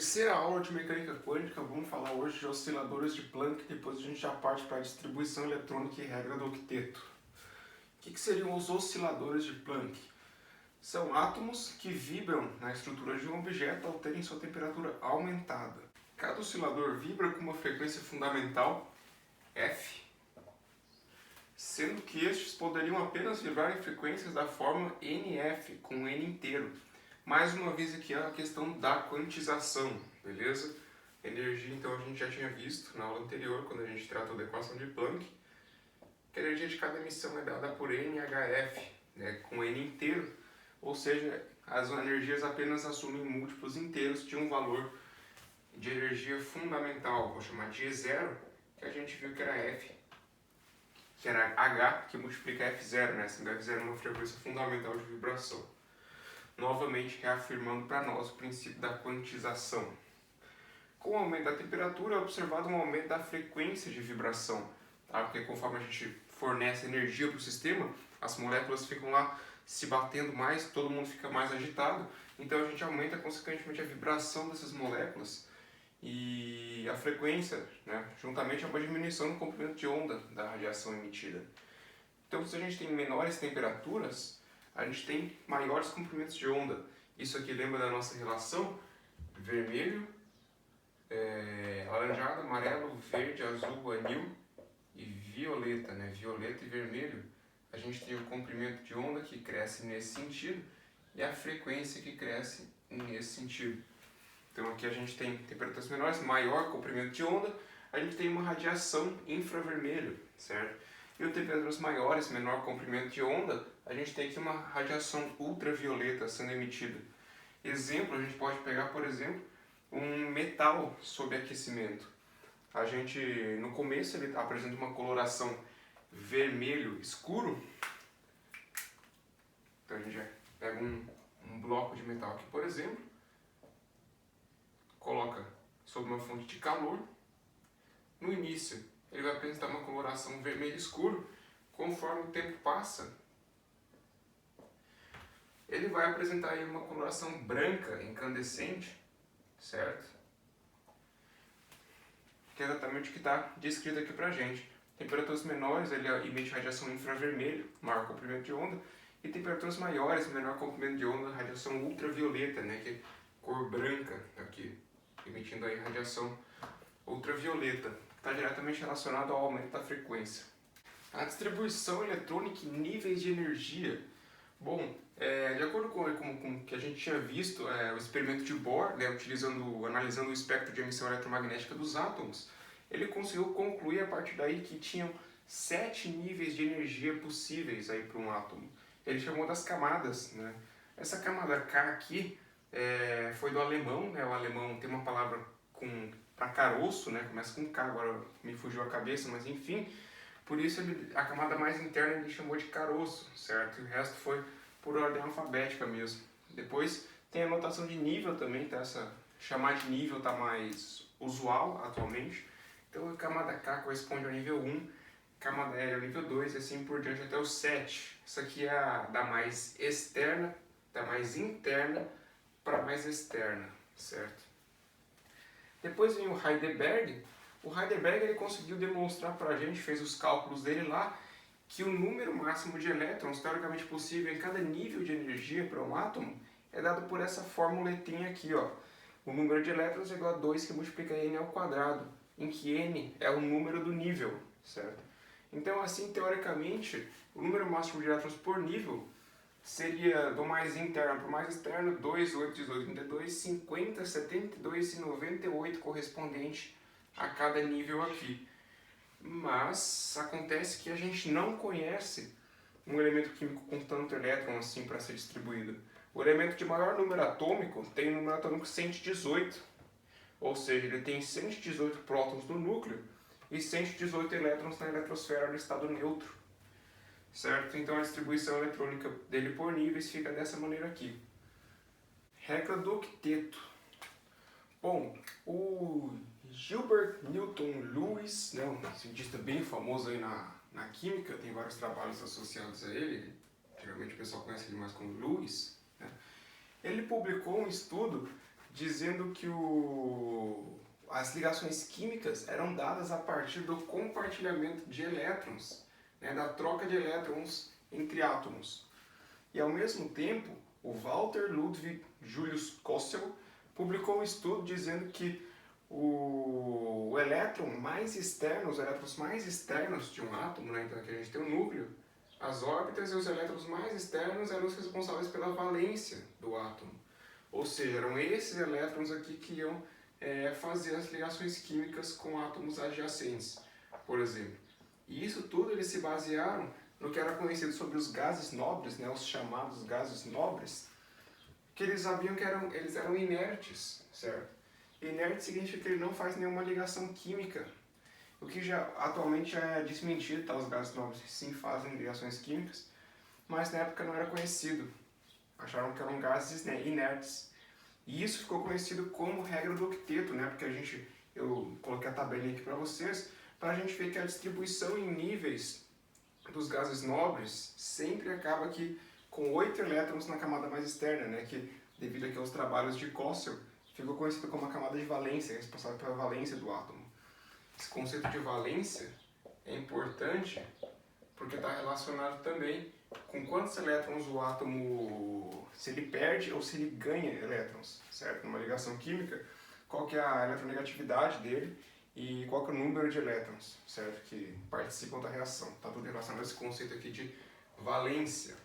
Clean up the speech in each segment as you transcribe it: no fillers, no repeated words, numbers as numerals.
Terceira aula de mecânica quântica, vamos falar hoje de osciladores de Planck, depois a gente já parte para a distribuição eletrônica e regra do octeto. O que seriam os osciladores de Planck? São átomos que vibram na estrutura de um objeto ao terem sua temperatura aumentada. Cada oscilador vibra com uma frequência fundamental, F, sendo que estes poderiam apenas vibrar em frequências da forma NF, com N inteiro. Mais uma vez aqui a questão da quantização, beleza? Energia, então, a gente já tinha visto na aula anterior, quando a gente tratou da equação de Planck, que a energia de cada emissão é dada por NHF, né, com N inteiro, ou seja, as energias apenas assumem múltiplos inteiros de um valor de energia fundamental, vou chamar de E0, que a gente viu que era F, que era H, que multiplica F0, né? Sendo F0 uma frequência fundamental de vibração. Novamente reafirmando para nós o princípio da quantização. Com o aumento da temperatura é observado um aumento da frequência de vibração, tá? Porque conforme a gente fornece energia para o sistema, as moléculas ficam lá se batendo mais, todo mundo fica mais agitado, então a gente aumenta consequentemente a vibração dessas moléculas e a frequência, né? Juntamente a uma diminuição no comprimento de onda da radiação emitida. Então, se a gente tem menores temperaturas, a gente tem maiores comprimentos de onda. Isso aqui lembra da nossa relação vermelho, alaranjado, amarelo, verde, azul, anil e violeta, né? Violeta e vermelho. A gente tem o comprimento de onda que cresce nesse sentido e a frequência que cresce nesse sentido. Então aqui a gente tem temperaturas menores, maior comprimento de onda, a gente tem uma radiação infravermelho, certo? E temperaturas maiores, menor comprimento de onda, a gente tem aqui uma radiação ultravioleta sendo emitida. Exemplo, a gente pode pegar, por exemplo, um metal sob aquecimento. A gente, no começo, ele apresenta uma coloração vermelho escuro. Então a gente pega um bloco de metal aqui, por exemplo, coloca sob uma fonte de calor. No início, ele vai apresentar uma coloração vermelho escuro. Conforme o tempo passa, ele vai apresentar aí uma coloração branca, incandescente, certo? Que é exatamente o que está descrito aqui pra gente. Temperaturas menores, ele emite radiação infravermelho, maior comprimento de onda, e temperaturas maiores, menor comprimento de onda, radiação ultravioleta, né, que é cor branca aqui, emitindo aí radiação ultravioleta, que está diretamente relacionado ao aumento da frequência. A distribuição eletrônica e níveis de energia. Bom, de acordo com o que a gente tinha visto, o experimento de Bohr, né, analisando o espectro de emissão eletromagnética dos átomos, ele conseguiu concluir a partir daí que tinham 7 níveis de energia possíveis para um átomo. Ele chamou das camadas, né? Essa camada K aqui foi do alemão, né? O alemão tem uma palavra para caroço, né? Começa com K, agora me fugiu a cabeça, mas enfim. Por isso a camada mais interna ele chamou de caroço, certo? E o resto foi por ordem alfabética mesmo. Depois tem a notação de nível também, tá? Chamar de nível está mais usual atualmente. Então a camada K corresponde ao nível 1, camada L ao nível 2 e assim por diante até o 7. Isso aqui é da mais externa, da mais interna para mais externa, certo? Depois vem o Heisenberg. O Heisenberg ele conseguiu demonstrar para a gente, fez os cálculos dele lá, que o número máximo de elétrons teoricamente possível em cada nível de energia para um átomo é dado por essa formuletinha aqui, ó. O número de elétrons é igual a 2 que multiplica n ao quadrado, em que n é o número do nível, certo? Então, assim, teoricamente, o número máximo de elétrons por nível seria do mais interno para o mais externo, 2, 8, 18, 32, 50, 72 e 98 correspondente a cada nível aqui. Mas acontece que a gente não conhece um elemento químico com tanto elétron assim para ser distribuído. O elemento de maior número atômico tem o número atômico 118, ou seja, ele tem 118 prótons no núcleo e 118 elétrons na eletrosfera no estado neutro, certo? Então a distribuição eletrônica dele por níveis fica dessa maneira aqui. Regra do octeto. Bom, o Gilbert Newton Lewis, né, um cientista bem famoso aí na química, tem vários trabalhos associados a ele, geralmente o pessoal conhece ele mais como Lewis, né? Ele publicou um estudo dizendo que as ligações químicas eram dadas a partir do compartilhamento de elétrons, né, da troca de elétrons entre átomos. E ao mesmo tempo, o Walter Ludwig Julius Kossel publicou um estudo dizendo que o elétron mais externo, os elétrons mais externos de um átomo, né, então aqui a gente tem o núcleo, as órbitas e os elétrons mais externos eram os responsáveis pela valência do átomo. Ou seja, eram esses elétrons aqui que iam fazer as ligações químicas com átomos adjacentes, por exemplo. E isso tudo eles se basearam no que era conhecido sobre os gases nobres, né, os chamados gases nobres, que eles sabiam que eles eram inertes, certo? Inerte significa que ele não faz nenhuma ligação química, o que atualmente já é desmentido, tá? Os gases nobres sim fazem ligações químicas, mas na época não era conhecido. Acharam que eram gases, né, inertes. E isso ficou conhecido como regra do octeto, né? Porque eu coloquei a tabelinha aqui para vocês, para a gente ver que a distribuição em níveis dos gases nobres sempre acaba aqui com 8 elétrons na camada mais externa, né? Que devido aqui aos trabalhos de Kossel, ficou conhecido como a camada de valência, responsável pela valência do átomo. Esse conceito de valência é importante porque está relacionado também com quantos elétrons o átomo, se ele perde ou se ele ganha elétrons, certo? Numa ligação química, qual que é a eletronegatividade dele e qual que é o número de elétrons, certo? Que participam da reação. Está tudo relacionado a esse conceito aqui de valência,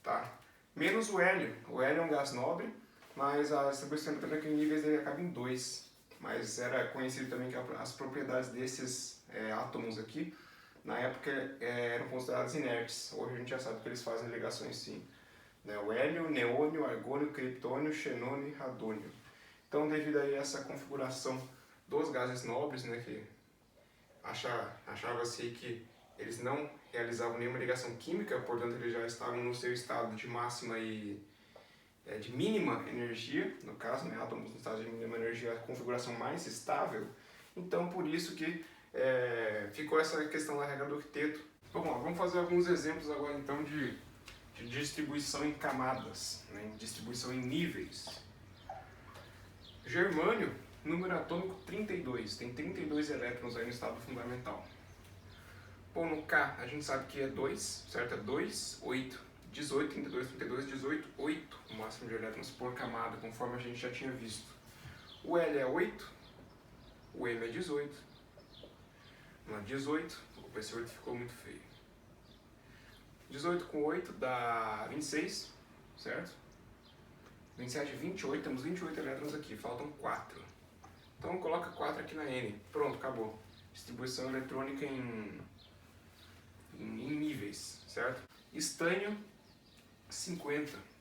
tá? Menos o hélio. O hélio é um gás nobre, mas a distribuição eletrônica em níveis dele acaba em 2. Mas era conhecido também que as propriedades desses átomos aqui, na época eram considerados inertes. Hoje a gente já sabe que eles fazem ligações sim. Né? O hélio, neônio, argônio, criptônio, xenônio e radônio. Então, devido a essa configuração dos gases nobres, né, que achava-se que eles não realizavam nenhuma ligação química, portanto eles já estavam no seu estado de máxima e de mínima energia, no caso, né, átomos no estado de mínima energia, a configuração mais estável. Então, por isso que ficou essa questão da regra do octeto. Bom, vamos fazer alguns exemplos agora, então, de distribuição em camadas, né, distribuição em níveis. Germânio, número atômico 32, tem 32 elétrons aí no estado fundamental. Bom, no K, a gente sabe que é 2, certo? É 2, 8, 18, 32, 32, 18, 8 o máximo de elétrons por camada, conforme a gente já tinha visto. O L é 8, o M é 18. Vamos lá, 18, opa, esse 8 ficou muito feio. 18 com 8 dá 26, certo? 27, 28, temos 28 elétrons aqui, faltam 4. Então coloca 4 aqui na N, pronto, acabou. Distribuição eletrônica em níveis, certo? Estânio, 50.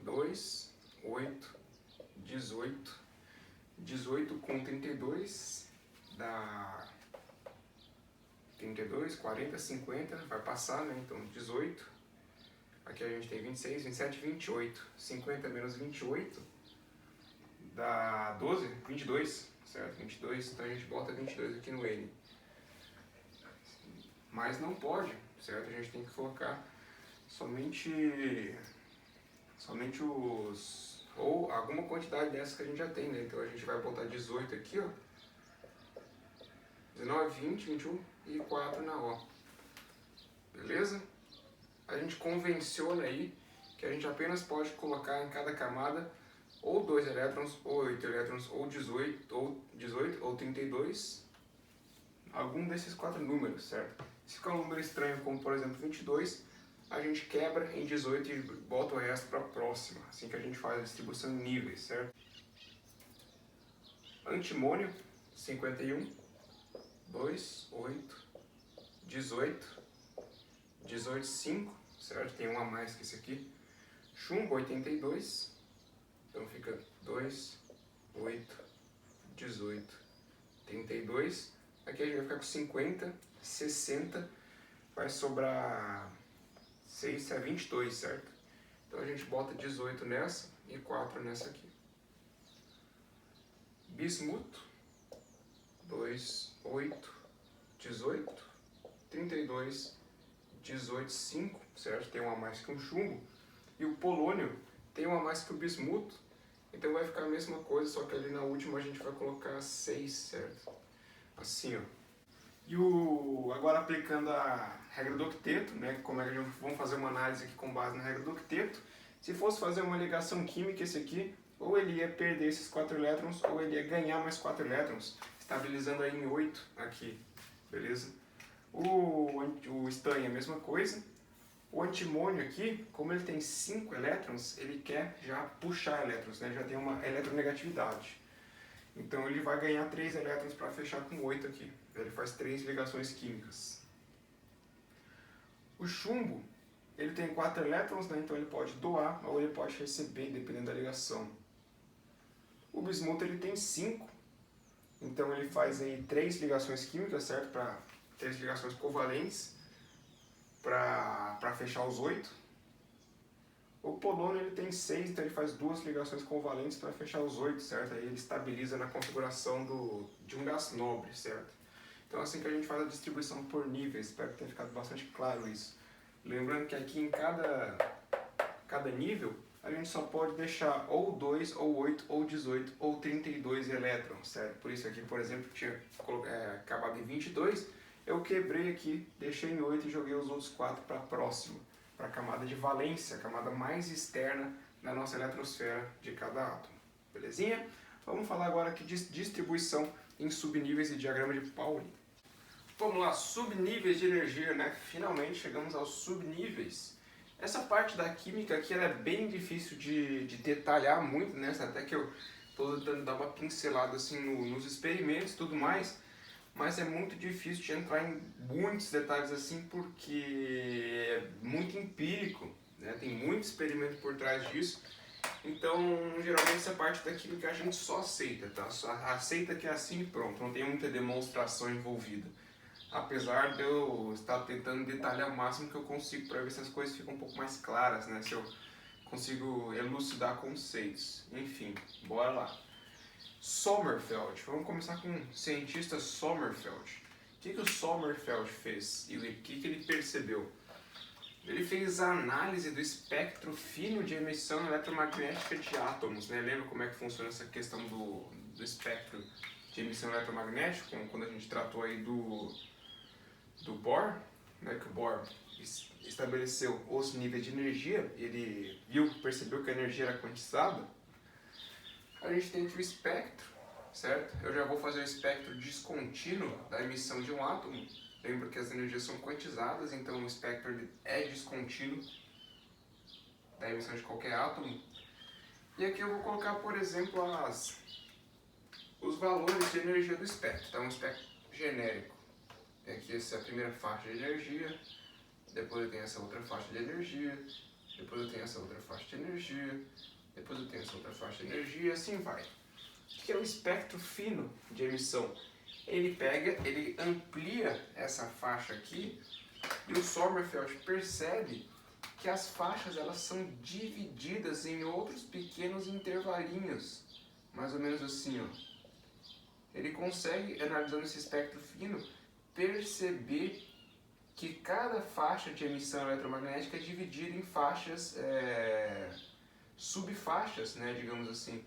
2, 8, 18. 18 com 32 dá 32, 40, 50, vai passar, né? Então 18. Aqui a gente tem 26, 27, 28. 50 menos 28 dá 12, 22, certo? 22, então a gente bota 22 aqui no N. Mas não pode, certo? A gente tem que colocar somente os... ou alguma quantidade dessas que a gente já tem, né? Então a gente vai botar 18 aqui, ó. 19, 20, 21 e 4 na O. Beleza? A gente convenciona aí que a gente apenas pode colocar em cada camada ou 2 elétrons, ou 8 elétrons, ou 18, ou 32, algum desses 4 números, certo? Se ficar um número estranho, como por exemplo 22, a gente quebra em 18 e bota o resto para a próxima, assim que a gente faz a distribuição em níveis, certo? Antimônio, 51, 2, 8, 18, 18, 5, certo? Tem um a mais que esse aqui. Chumbo, 82, então fica 2, 8, 18, 32. Aqui a gente vai ficar com 50, 60, vai sobrar 6 a 22, certo? Então a gente bota 18 nessa e 4 nessa aqui. Bismuto, 2, 8, 18, 32, 18, 5, certo? Tem um a mais que um chumbo. E o polônio tem um a mais que o bismuto Então vai ficar a mesma coisa, só que ali na última a gente vai colocar 6, certo? Assim, ó. Agora aplicando a regra do octeto, né? Como é que vamos fazer uma análise aqui com base na regra do octeto. Se fosse fazer uma ligação química esse aqui, ou ele ia perder esses 4 elétrons, ou ele ia ganhar mais 4 elétrons, estabilizando aí em 8 aqui, beleza? O estanho é a mesma coisa. O antimônio aqui, como ele tem 5 elétrons, ele quer já puxar elétrons, né? Já tem uma eletronegatividade. Então ele vai ganhar 3 elétrons para fechar com 8 aqui. Ele faz 3 ligações químicas. O chumbo, ele tem 4 elétrons, né? Então ele pode doar ou ele pode receber, dependendo da ligação. O bismuto ele tem 5, então ele faz aí 3 ligações químicas, certo? 3 ligações covalentes para fechar os 8. O polônio ele tem 6, então ele faz 2 ligações covalentes para fechar os 8, certo? Aí ele estabiliza na configuração de um gás nobre, certo? Então assim que a gente faz a distribuição por níveis, espero que tenha ficado bastante claro isso. Lembrando que aqui em cada nível, a gente só pode deixar ou 2, ou 8, ou 18, ou 32 elétrons, certo? Por isso aqui, por exemplo, tinha acabado em 22, eu quebrei aqui, deixei em 8 e joguei os outros 4 para a próxima, para a camada de valência, a camada mais externa da nossa eletrosfera de cada átomo. Belezinha? Vamos falar agora aqui de distribuição em subníveis e diagrama de Pauli. Vamos lá, subníveis de energia, né? Finalmente chegamos aos subníveis. Essa parte da química aqui ela é bem difícil de detalhar muito, né? Até que eu estou tentando dar uma pincelada assim nos experimentos e tudo mais, mas é muito difícil de entrar em muitos detalhes assim porque é muito empírico, né? Tem muito experimento por trás disso. Então, geralmente essa parte da química a gente só aceita, tá? Só aceita que é assim e pronto, não tem muita demonstração envolvida. Apesar de eu estar tentando detalhar o máximo que eu consigo para ver se as coisas ficam um pouco mais claras, né? Se eu consigo elucidar conceitos. Enfim, bora lá. Sommerfeld. Vamos começar com o cientista Sommerfeld. O que o Sommerfeld fez e o que ele percebeu? Ele fez a análise do espectro fino de emissão eletromagnética de átomos, né? Lembra como é que funciona essa questão do espectro de emissão eletromagnética, quando a gente tratou aí do Bohr, né? Que o Bohr estabeleceu os níveis de energia, ele percebeu que a energia era quantizada. A gente tem aqui o espectro, certo? Eu já vou fazer o espectro descontínuo da emissão de um átomo. Lembra que as energias são quantizadas, então o espectro é descontínuo da emissão de qualquer átomo. E aqui eu vou colocar, por exemplo, os valores de energia do espectro. Então, um espectro genérico. Aqui essa é a primeira faixa de energia, depois eu tenho essa outra faixa de energia, depois eu tenho essa outra faixa de energia, depois eu tenho essa outra faixa de energia, e assim vai. O que é o espectro fino de emissão? Ele amplia essa faixa aqui e o Sommerfeld percebe que as faixas elas são divididas em outros pequenos intervalinhos, mais ou menos assim, ó. Ele consegue, analisando esse espectro fino, perceber que cada faixa de emissão eletromagnética é dividida em faixas, subfaixas, né, digamos assim.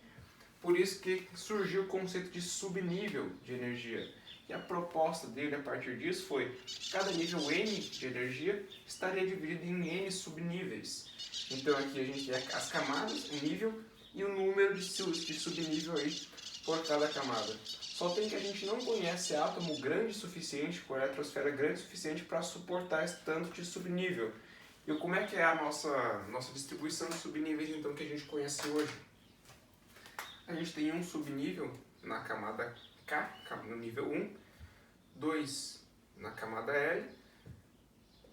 Por isso que surgiu o conceito de subnível de energia. E a proposta dele a partir disso foi cada nível N de energia estaria dividido em N subníveis. Então aqui a gente tem as camadas, o nível e o número de subnível aí por cada camada. Só tem que a gente não conhece átomo grande o suficiente, com a eletrosfera grande o suficiente para suportar esse tanto de subnível. E como é que é a nossa distribuição de subníveis então que a gente conhece hoje? A gente tem um subnível na camada K, no nível 1, 2 na camada L,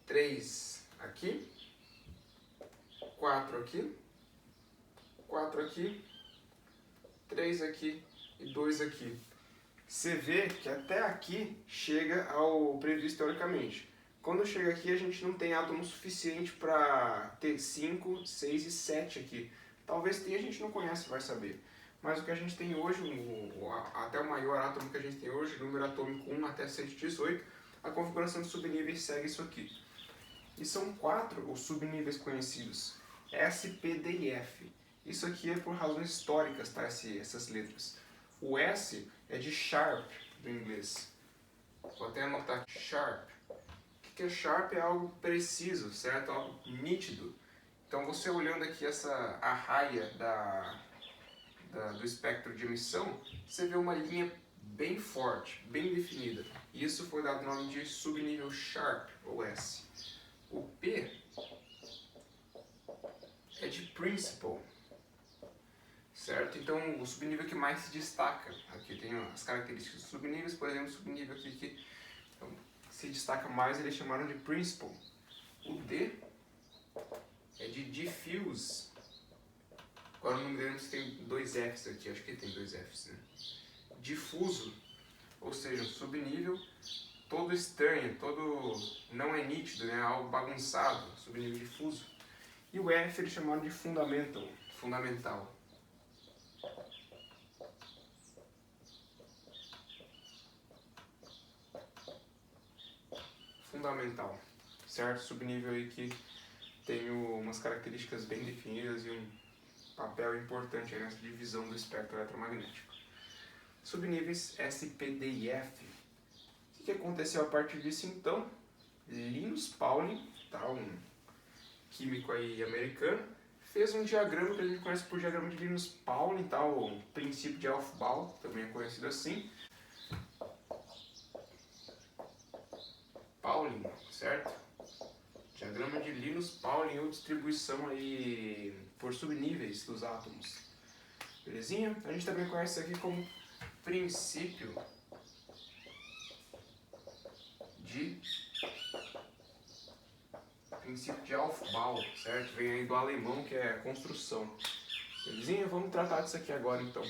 3 aqui, 4 aqui, 4 aqui, 3 aqui e 2 aqui. Você vê que até aqui chega ao previsto teoricamente. Quando chega aqui a gente não tem átomo suficiente para ter 5, 6 e 7 aqui. Talvez tenha, a gente não conhece, vai saber. Mas o que a gente tem hoje, até o maior átomo que a gente tem hoje, número atômico 1 até 118, a configuração de subníveis segue isso aqui. E são 4 os subníveis conhecidos, S, P, D e F. Isso aqui é por razões históricas, tá? Essas letras. O S é de sharp, do inglês. Vou até anotar sharp. O que é sharp? É algo preciso, certo? Algo nítido. Então você olhando aqui essa arraia do espectro de emissão, você vê uma linha bem forte, bem definida. E isso foi dado o nome de subnível sharp, ou S. O P é de principal, certo? Então o subnível que mais se destaca, aqui tem as características dos subníveis, por exemplo, o subnível aqui que se destaca mais, eles chamaram de principal. O D é de diffuse. Agora não me lembro se tem 2 Fs aqui, acho que tem 2 Fs, né? Difuso, ou seja, um subnível todo estranho, todo não é nítido, né? Algo bagunçado, subnível difuso. E o F eles chamaram de fundamental, fundamental. Fundamental, certo? Subnível aí que tem umas características bem definidas e um papel importante nessa divisão do espectro eletromagnético. Subníveis S, P, D e F. O que aconteceu a partir disso então? Linus Pauling, tá, um químico aí americano, fez um diagrama que a gente conhece por diagrama de Linus Pauling, tá, o princípio de Aufbau, também é conhecido assim. Pauling, certo? Diagrama de Linus Pauling ou distribuição aí por subníveis dos átomos. Belezinha? A gente também conhece aqui como princípio de Aufbau, certo? Vem aí do alemão, que é construção. Belezinha? Vamos tratar disso aqui agora então.